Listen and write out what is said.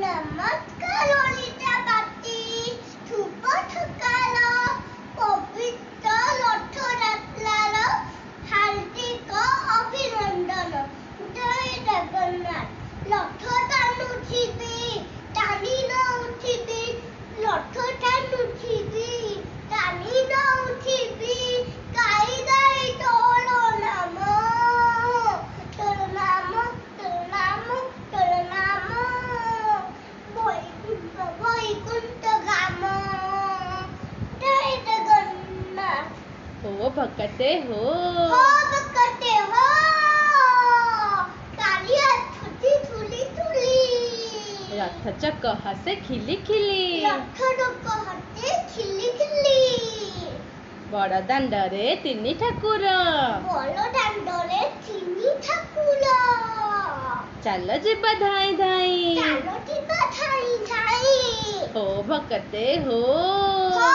नमस्कार ओलिता बाती धूप थकाल पवित्र रथयात्रार हार्दिक अभिनंदन। जय जगन्नाथ। रथ टाणुथिबी टाणी नउथिबी रथ टाणुथिबी टाणी नउथिबी गाई गाई तोर नाम तोर नाम तोर नाम तोर नाम वैकुंठ गाम। जय जगन्नाथ। हो भक्ते हो भक्ते हो कालिया छुटी तुली तुली रथ चक हसे खिली खिली रथ डोक हते खिली खिली बड़ दांडरे तिनि ठाकुर बड़ दांडरे तिनि ठाकुर चाल जिबा धाई धाई चालो जिबा धाई धाई हो भक्ते हो हो